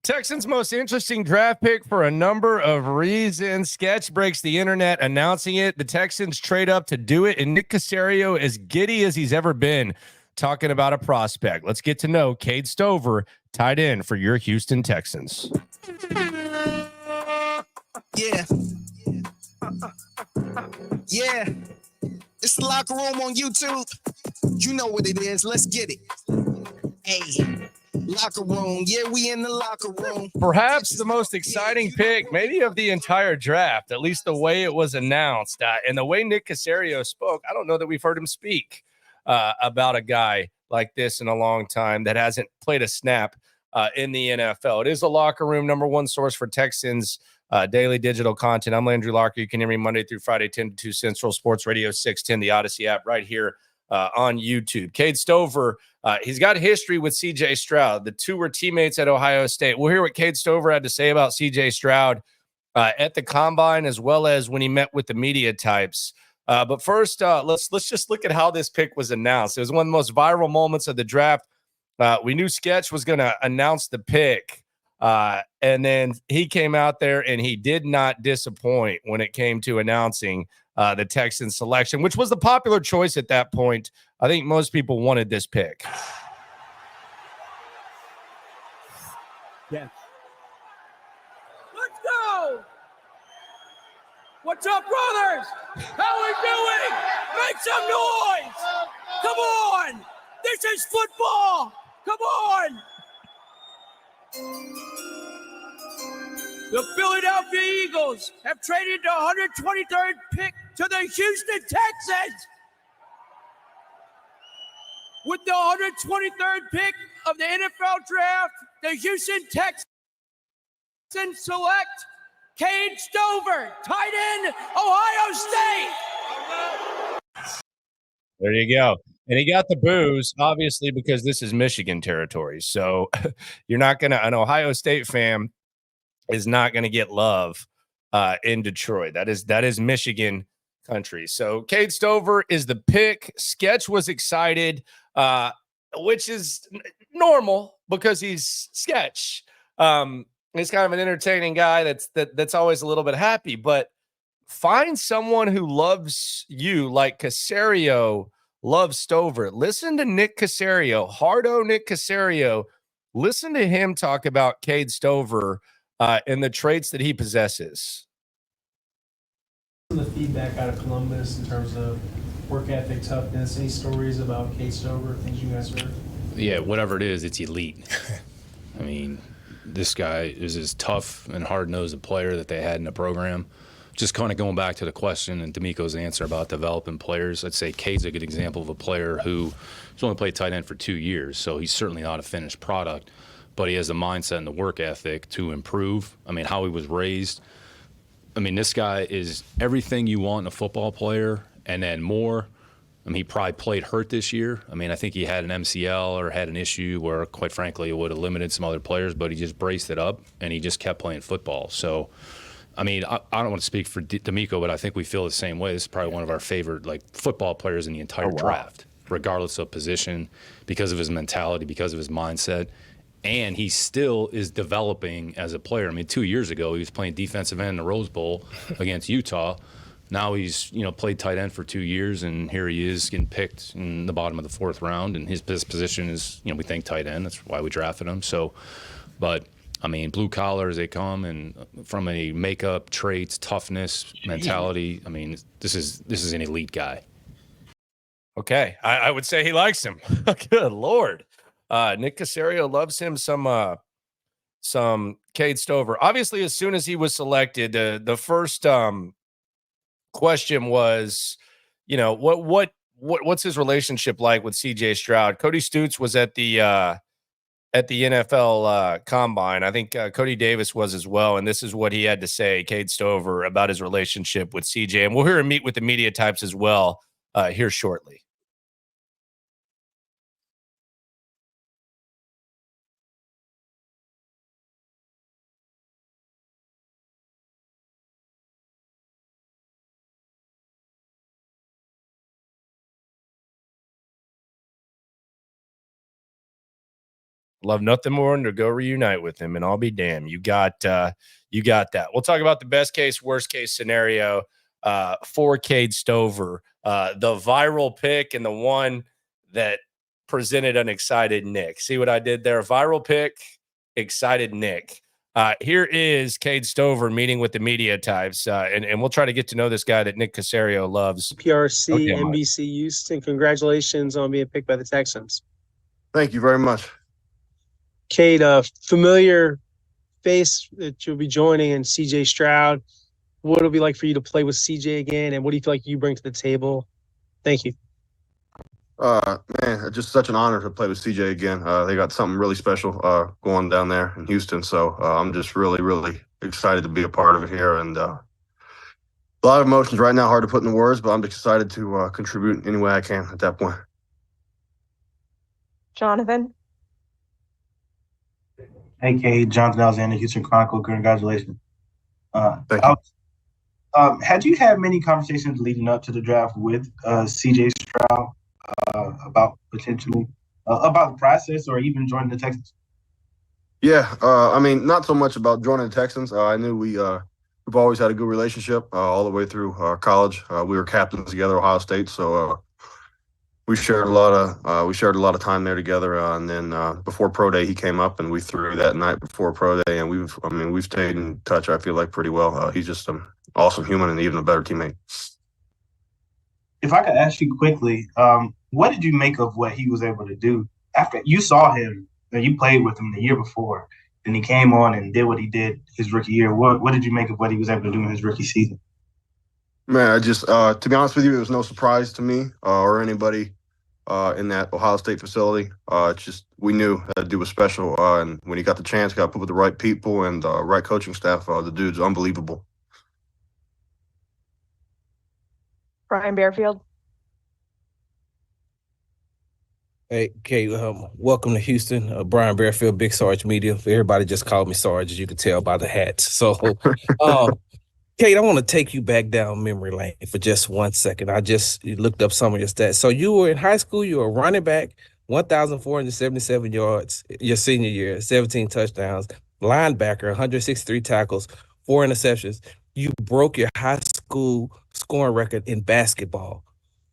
Texans' most interesting draft pick for a number of reasons. Sketch breaks the internet announcing it. The Texans trade up to do it, and Nick Caserio is giddy as he's ever been talking about a prospect. Let's get to know Cade Stover, tight end for your Houston Texans. Yeah. Yeah. It's the Locker Room on YouTube. You know what it is. Let's get it. Hey. Locker room. Yeah, we in the locker room. Perhaps the most exciting pick, maybe of the entire draft, at least the way it was announced. And the way Nick Caserio spoke, I don't know that we've heard him speak about a guy like this in a long time that hasn't played a snap in the NFL. It is the Locker Room, number one source for Texans daily digital content. I'm Landry Locker. You can hear me Monday through Friday, 10 to 2 Central, Sports Radio 610, the Odyssey app right here on YouTube. Cade Stover, he's got history with CJ Stroud. The two were teammates at Ohio State. We'll hear what Cade Stover had to say about CJ Stroud at the Combine, as well as when he met with the media types. But first, let's just look at how this pick was announced. It was one of the most viral moments of the draft. We knew Sketch was going to announce the pick, and then he came out there and he did not disappoint when it came to announcing the Texans selection, which was the popular choice at that point. I think most people wanted this pick. Yes. Let's go. What's up, brothers? How we doing? Make some noise. Come on. This is football. Come on. The Philadelphia Eagles have traded the 123rd pick to the Houston Texans. With the 123rd pick of the NFL draft, the Houston Texans select Cade Stover, tight end, Ohio State. There you go. And he got the boos, obviously, because this is Michigan territory. So you're not going to, an Ohio State fan is not going to get love in Detroit. That is Michigan country. So Cade Stover is the pick. Sketch was excited, which is normal because he's Sketch. He's kind of an entertaining guy that's always a little bit happy, but find someone who loves you like Caserio loves Stover. Listen to Nick Caserio, Hardo Nick Caserio. Listen to him talk about Cade Stover and the traits that he possesses. The feedback out of Columbus in terms of work ethic, toughness, any stories about Cade Stover, things you guys heard? Yeah, whatever it is, it's elite. I mean, this guy is as tough and hard-nosed a player that they had in the program. Just kind of going back to the question and D'Amico's answer about developing players, I'd say Cade's a good example of a player who's only played tight end for 2 years, so he's certainly not a finished product, but he has the mindset and the work ethic to improve. I mean, how he was raised. I mean, this guy is everything you want in a football player and then more. I mean, he probably played hurt this year. I mean, I think he had an MCL or had an issue where, quite frankly, it would have limited some other players, but he just braced it up and he just kept playing football. So, I mean, I don't want to speak for D'Amico, but I think we feel the same way. This is probably one of our favorite football players in the entire draft, regardless of position, because of his mentality, because of his mindset. And he still is developing as a player. I mean, 2 years ago, he was playing defensive end in the Rose Bowl against Utah. Now he's, played tight end for 2 years, and here he is getting picked in the bottom of the fourth round. And his position is, we think tight end. That's why we drafted him. So, but I mean, blue collar as they come, and from a makeup, traits, toughness, mentality. I mean, this is an elite guy. Okay, I would say he likes him. Good Lord. Nick Caserio loves him some Cade Stover. Obviously, as soon as he was selected, the first question was, what's his relationship like with CJ Stroud? Cody Stutes was at the NFL Combine. I think Cody Davis was as well, and this is what he had to say, Cade Stover, about his relationship with CJ. And we'll hear him meet with the media types as well here shortly. Love nothing more than to go reunite with him, and I'll be damned. You got that. We'll talk about the best case, worst case scenario for Cade Stover, the viral pick and the one that presented an excited Nick. See what I did there? Viral pick, excited Nick. Here is Cade Stover meeting with the media types, and we'll try to get to know this guy that Nick Caserio loves. PRC, Okay, NBC Houston, congratulations on being picked by the Texans. Thank you very much. Cade, a familiar face that you'll be joining in CJ Stroud. What it'll be like for you to play with CJ again, and what do you feel like you bring to the table? Thank you. Man, just such an honor to play with CJ again. They got something really special going down there in Houston, so I'm just really, really excited to be a part of it here. And a lot of emotions right now, hard to put in words, but I'm excited to contribute any way I can at that point. Jonathan. Hey, Cade, Jonathan Alexander, Houston Chronicle. Congratulations. Thank you. Had you had many conversations leading up to the draft with CJ Stroud about potentially about the process or even joining the Texans? Yeah, I mean, not so much about joining the Texans. I knew we've always had a good relationship all the way through college. We were captains together, Ohio State, so we shared a lot of time there together. And then before pro day, he came up and we threw that night before pro day, and we've stayed in touch. I feel like pretty well. He's just an awesome human and even a better teammate. If I could ask you quickly, what did you make of what he was able to do after you saw him? You played with him the year before, and he came on and did what he did his rookie year. What did you make of what he was able to do in his rookie season? Man, I just to be honest with you, it was no surprise to me or anybody in that Ohio State facility. It's just we knew that dude was special, and when he got the chance, got put with the right people and right coaching staff. The dude's unbelievable. Brian Bearfield. Hey, Kate, welcome to Houston. Brian Bearfield, Big Sarge Media. Everybody just called me Sarge, as you can tell by the hats. So, Kate, I want to take you back down memory lane for just 1 second. I just looked up some of your stats. So you were in high school, you were a running back, 1,477 yards your senior year, 17 touchdowns, linebacker, 163 tackles, 4 interceptions. You broke your high school scoring record in basketball.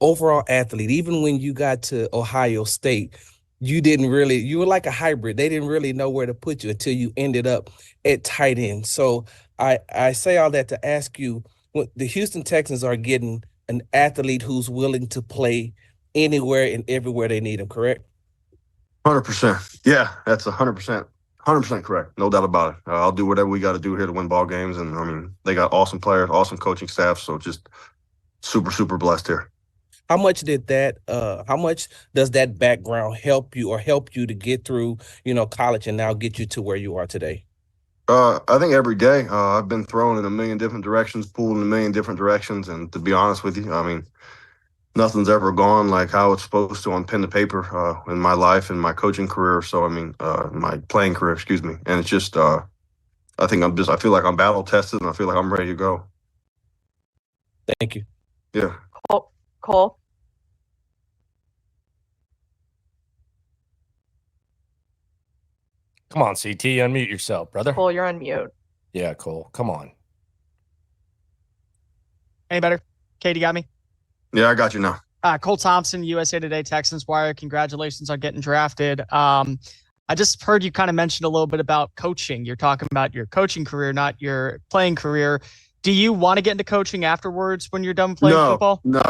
Overall athlete, even when you got to Ohio State, you were like a hybrid. They didn't really know where to put you until you ended up at tight end. So I say all that to ask you, the Houston Texans are getting an athlete who's willing to play anywhere and everywhere they need him, correct? 100%. Yeah, that's 100%. 100% correct. No doubt about it. I'll do whatever we got to do here to win ball games. And, I mean, they got awesome players, awesome coaching staff, so just super, super blessed here. How much does that background help you to get through, college and now get you to where you are today? I think every day I've been thrown in a million different directions, pulled in a million different directions. And to be honest with you, I mean, nothing's ever gone like how it's supposed to on pen to paper in my life and my coaching career. So, I mean, my playing career, excuse me. And it's just, I feel like I'm battle tested and I feel like I'm ready to go. Thank you. Yeah. Cole. Come on, CT, unmute yourself, brother. Cole, you're on mute. Yeah, Cole, come on. Any better? Cade, you got me? Yeah, I got you now. Cole Thompson, USA Today, Texans Wire. Congratulations on getting drafted. I just heard you kind of mention a little bit about coaching. You're talking about your coaching career, not your playing career. Do you want to get into coaching afterwards when you're done playing football? No.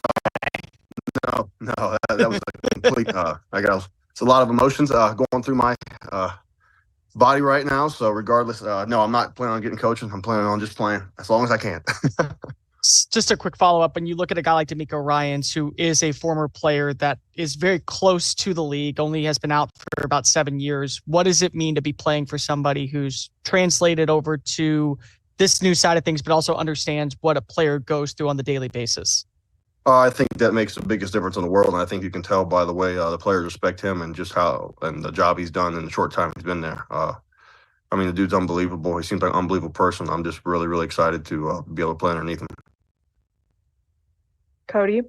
That was a complete. It's a lot of emotions going through my body right now. So regardless, no, I'm not planning on getting coaching. I'm planning on just playing as long as I can. Just a quick follow-up. When you look at a guy like D'Amico Ryans, who is a former player that is very close to the league, only has been out for about 7 years, what does it mean to be playing for somebody who's translated over to this new side of things, but also understands what a player goes through on the daily basis? I think that makes the biggest difference in the world, and I think you can tell by the way the players respect him and just and the job he's done in the short time he's been there. I mean, the dude's unbelievable. He seems like an unbelievable person. I'm just really, really excited to be able to play underneath him. Cody.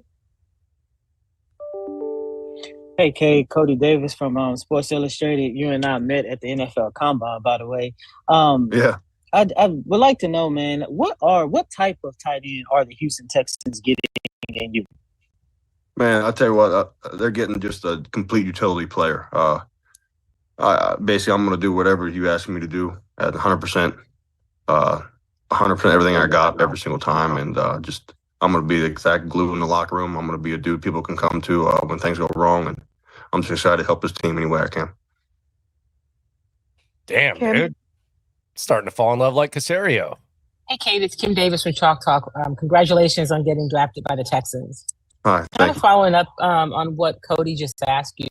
Hey, Cade, Cody Davis from Sports Illustrated. You and I met at the NFL Combine, by the way. Yeah, I would like to know, man, what type of tight end are the Houston Texans getting in you? man, I tell you what, they're getting just a complete utility player. Basically, I'm going to do whatever you ask me to do at 100%, 100% everything I got every single time, and just I'm going to be the exact glue in the locker room. I'm going to be a dude people can come to when things go wrong, and I'm just excited to help this team any way I can. Damn, Kim? dude. Starting to fall in love like Caserio. Hey, Kate, it's Kim Davis from Chalk Talk. Congratulations on getting drafted by the Texans. Hi, Kind thank of you. following up on what Cody just asked you,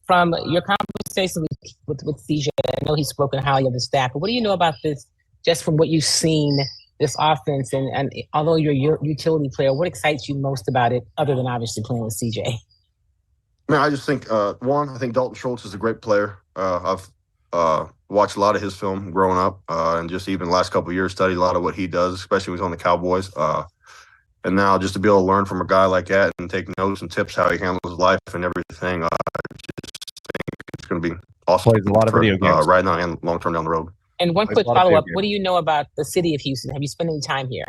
from your conversation with CJ, I know he's spoken highly of the staff, but what do you know about this, just from what you've seen, this offense? And although you're a utility player, what excites you most about it, other than obviously playing with CJ? Man, I just think I think Dalton Schultz is a great player. I've watched a lot of his film growing up, and just even the last couple of years studied a lot of what he does, especially when he's on the Cowboys. And now just to be able to learn from a guy like that and take notes and tips how he handles his life and everything, I just think it's going to be awesome. Plays a lot of video games. Right now and long term down the road. And one Plays quick a lot of follow up: video what do you know about the city of Houston? Have you spent any time here?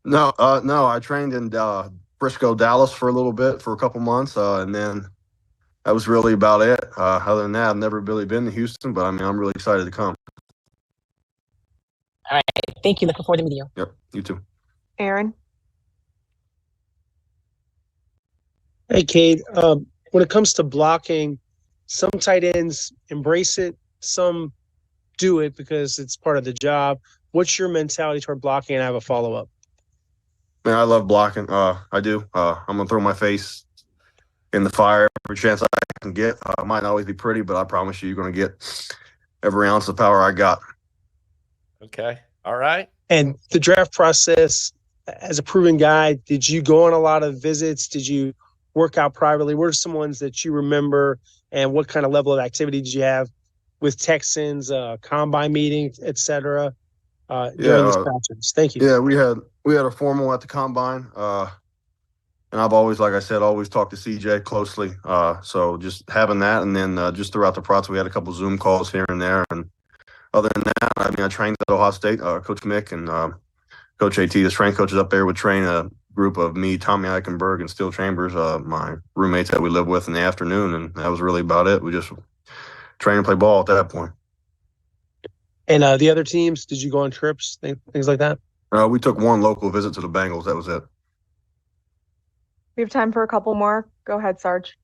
No, I trained in Frisco, Dallas for a little bit, for a couple months, and then that was really about it. Other than that, I've never really been to Houston, but I mean, I'm really excited to come. All right, thank you. Looking forward to meeting you. Yep, you too. Aaron? Hey, Cade. When it comes to blocking, some tight ends embrace it, some do it because it's part of the job. What's your mentality toward blocking? And I have a follow up. Man, I love blocking. I do. I'm gonna throw my face in the fire every chance I can get. It might not always be pretty, but I promise you're gonna get every ounce of power I got. Okay. All right. And the draft process, as a proven guy, did you go on a lot of visits? Did you work out privately? What are some ones that you remember, and what kind of level of activity did you have with Texans, combine meetings, et cetera, during this process? Thank you. Yeah, we had a formal at the combine, and I've always, like I said, always talked to CJ closely. So just having that, and then just throughout the process, we had a couple Zoom calls here and there. And other than that, I mean, I trained at Ohio State. Coach Mick and Coach AT, the strength coaches up there, would train a group of me, Tommy Eichenberg, and Steele Chambers, my roommates that we lived with, in the afternoon, and that was really about it. We just train and play ball at that point. And the other teams, did you go on trips, things like that? We took one local visit to the Bengals. That was it. We have time for a couple more. Go ahead, Sarge.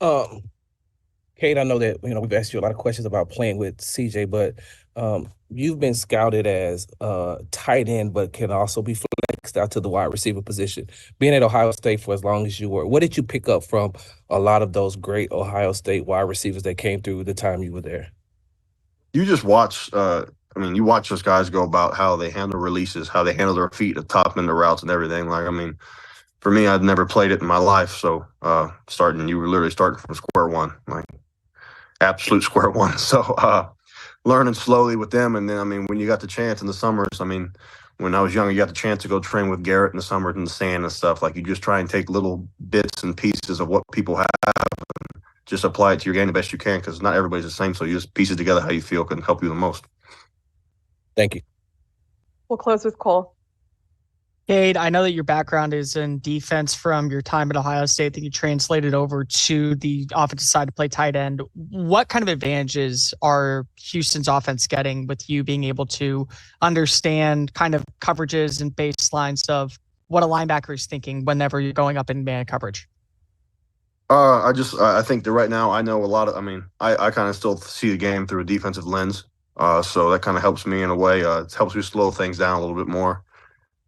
Kate, I know that we've asked you a lot of questions about playing with CJ, but you've been scouted as tight end, but can also be flexed out to the wide receiver position. Being at Ohio State for as long as you were, what did you pick up from a lot of those great Ohio State wide receivers that came through the time you were there? You just watch. You watch those guys go about how they handle releases, how they handle their feet, the top end of routes, and everything. For me, I'd never played it in my life, so you were literally starting from square one, like absolute square one. So learning slowly with them, and then when you got the chance in the summers, when I was younger, you got the chance to go train with Garrett in the summer in the sand and stuff. Like, you just try and take little bits and pieces of what people have and just apply it to your game the best you can, because not everybody's the same. So you just piece it together how you feel can help you the most. Thank you. We'll close with Cole. Cade, I know that your background is in defense from your time at Ohio State, that you translated over to the offensive side to play tight end. What kind of advantages are Houston's offense getting with you being able to understand kind of coverages and baselines of what a linebacker is thinking whenever you're going up in man coverage? I think that right now I know a lot of. I kind of still see the game through a defensive lens, so that kind of helps me in a way. It helps me slow things down a little bit more.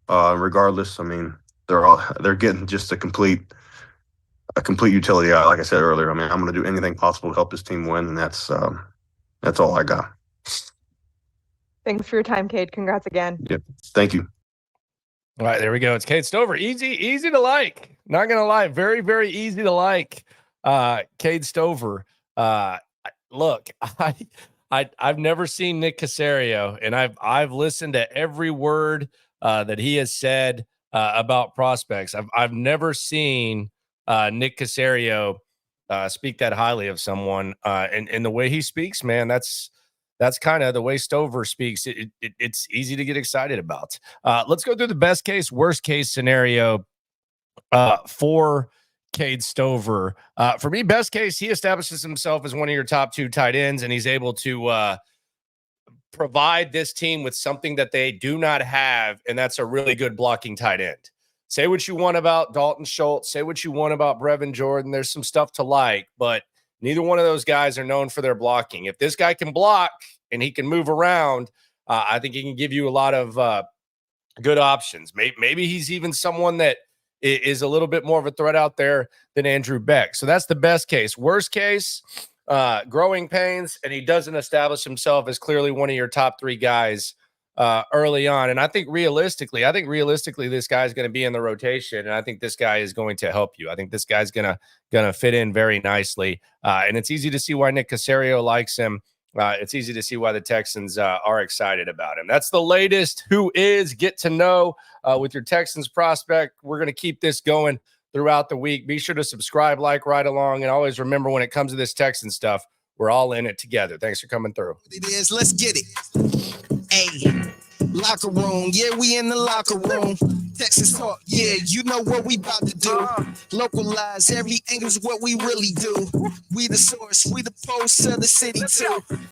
Regardless, they're getting just a complete utility guy. Like I said earlier, I'm going to do anything possible to help this team win, and that's all I got. Thanks for your time, Cade. Congrats again. Yep. Thank you. All right, there we go. It's Cade Stover. Easy to like. Not gonna lie, very, very easy to like. Cade Stover. Look, I've never seen Nick Caserio, and I've listened to every word that he has said about prospects. I've never seen Nick Caserio speak that highly of someone. And the way he speaks, man, that's kind of the way Stover speaks. It's easy to get excited about. Let's go through the best case, worst case scenario for Cade Stover. For me, best case, he establishes himself as one of your top 2 tight ends, and he's able to provide this team with something that they do not have, and that's a really good blocking tight end. Say what you want about Dalton Schultz. Say what you want about Brevin Jordan. There's some stuff to like, but neither one of those guys are known for their blocking. If this guy can block and he can move around, I think he can give you a lot of good options. Maybe he's even someone that is a little bit more of a threat out there than Andrew Beck. So that's the best case. Worst case, growing pains, and he doesn't establish himself as clearly one of your top 3 guys early on. And I think realistically, this guy's going to be in the rotation, and I think this guy is going to help you. I think this guy's gonna fit in very nicely, and it's easy to see why Nick Caserio likes him. It's easy to see why the Texans are excited about him. That's the latest Who Is Get to Know with your Texans prospect. We're going to keep this going throughout the week. Be sure to subscribe, like, right along, and always remember when it comes to this Texan stuff, we're all in it together. Thanks for coming through. It is. Let's get it. Hey, locker room. Yeah, we in the locker room. Texas talk. Yeah, you know what we about to do. Localize every angle's what we really do. We the source. We the pulse of the city too.